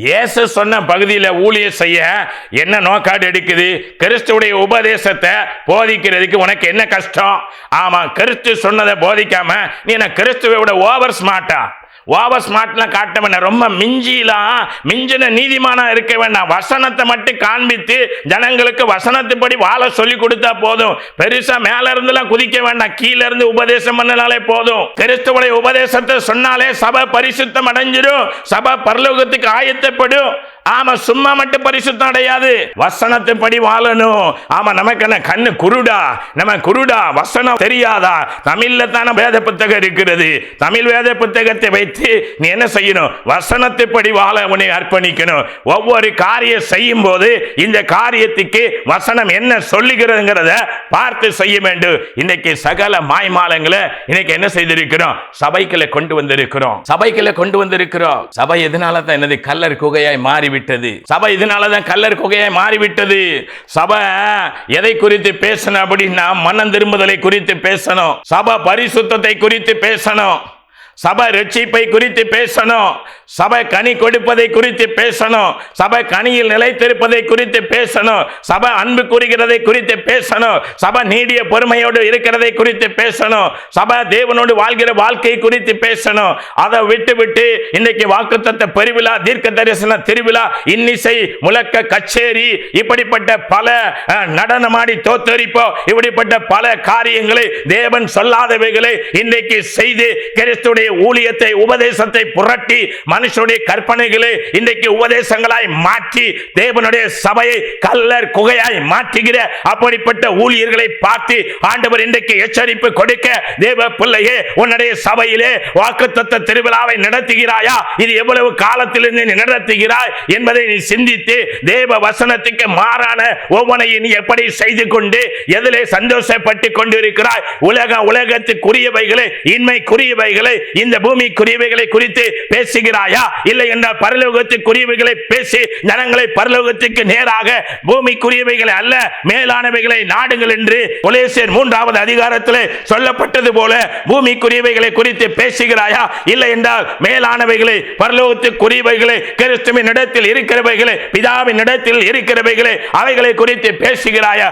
இயேசு சொன்ன பகுதியில் ஊழியம் செய்ய என்ன நோக்காடு எடுக்குது? கிறிஸ்துவுடைய உபதேசத்தை போதிக்கிறதுக்கு உனக்கு என்ன கஷ்டம்? ஆமா, கிறிஸ்து சொன்னதை போதிக்காம நீ என்ன கிறிஸ்துவை விட ஓவர் ஸ்மார்ட்டா? ஓவர் ஸ்மார்ட்லாம் காட்ட வேண்டாம், ரொம்ப மிஞ்சின நீதிமானா இருக்க வேண்டாம். வசனத்தை மட்டும் காண்பித்து ஜனங்களுக்கு வசனத்துப்படி வாழ சொல்லி கொடுத்தா போதும். பெருசா மேல இருந்துலாம் குதிக்க வேண்டாம், கீழ இருந்து உபதேசம் பண்ணனாலே போதும். கிறிஸ்துவுடைய உபதேசத்தை சொன்னாலே சபை பரிசுத்தம் அடைஞ்சிடும், சபை பரலோகத்துக்கு ஆயத்தப்படும். ஆமா, சும்மா மட்டும் பரிசுத்தம் அடையாது, வசனத்தின்படி வாழணும். ஆமா, நமக்கு என்ன கண்ணு குருடா? நம்ம குருடா? வசனம் தெரியாதா? தமிழ்ல தானே வேத புத்தகம் இருக்கிறது. தமிழ் வேத புத்தகத்தை வைத்து நீ என்ன செய்யணும்? வசனத்தின்படி வாழ உன்னை அர்ப்பணிக்கணும். ஒவ்வொரு காரியம் செய்யும் போது இந்த காரியத்துக்கு வசனம் என்ன சொல்லுகிறதுங்கிறத பார்த்து செய்ய வேண்டும். இன்னைக்கு சகல மாய்மாலங்களை இன்னைக்கு என்ன செய்திருக்கிறோம்? சபைக்குள்ள கொண்டு வந்திருக்கிறோம். சபை எதனால தான் என்னது கல்லர் குகையாய் மாறி விட்டது. சபை இதனாலதான் கல்லர் குகையாய் மாறிவிட்டது. சபை எதை குறித்து பேசணும் அப்படின்னா மனம் திரும்புதலை குறித்து பேசணும். சபை பரிசுத்தத்தை குறித்து பேசணும். சபை ரட்சிப்பை குறித்து பேசணும். சபை கனி கொடுப்பதை குறித்து பேசணும். சபை கனியில் நிலைத்திருப்பதை குறித்து பேசணும். சபை அன்பு கூறுகிறதை குறித்து பேசணும். சபை நீடிய பொறுமையோடு இருக்கிறதை குறித்து பேசணும். சபை தேவனோடு வாழ்கிற வாழ்க்கை குறித்து பேசணும். அதை விட்டு இன்னைக்கு வாக்குத்தத்த பெருவிழா, தீர்க்க தரிசன திருவிழா, இன்னிசை, முழக்க, கச்சேரி, இப்படிப்பட்ட பல நடனமாடி தோத்தரிப்போ, இப்படிப்பட்ட பல காரியங்களை தேவன் சொல்லாதவைகளை இன்னைக்கு செய்து கிறிஸ்துடைய ஊழியத்தை, உபதேசத்தை புரட்டி மனுஷனுடைய கற்பனைகளை இன்றைக்கு உபதேசங்களாய் மாற்றி தேவனுடைய சபையை கல்லர் குகையாய் மாற்றுகிற அப்படிப்பட்ட ஊழியர்களை பார்த்து ஆண்டவர் இன்றைக்கு எச்சரிப்பு கொடுக்க, தேவ பிள்ளையே, உன்னுடைய சபையிலே வாக்குத்தத்த திருவிழாவை நடத்துகிறாயா? இது எவ்வளவு காலத்திலிருந்து நீ நடத்துகிறாய் என்பதை நீ சிந்தித்து தேவ வசனத்துக்கு மாறான ஒவ்வொன்றையும் நீ எப்படி செய்து கொண்டு எதிலே சந்தோஷப்பட்டு கொண்டிருக்கிறாய்? உலகத்துக்குரியவைகளை, இன்மைக்குரியவைகளை, இந்த பூமிக்குரியவைகளை குறித்து பேசுகிறாயா? இல்லை என்றால் பரலோகத்துக்குரியவைகளை பேசி ஜனங்களை பரலோகத்துக்கு நேராக பூமிக்குரியவைகளை அல்ல மேலானவைகளை நாடுங்கள் என்று கொலோசியர் 3வது அதிகாரத்தில் சொல்லப்பட்டது போல பூமிக்குரியவைகளை குறித்து பேசுகிறாயா? இல்லை என்றால் மேலானவைகளை, பரலோகத்துக்குரியவைகளை, கிறிஸ்துவின் இடத்தில் இருக்கிறவைகளை, பிதாவின் இடத்தில் இருக்கிறவைகளை, அவைகளை குறித்து பேசுகிறாயா?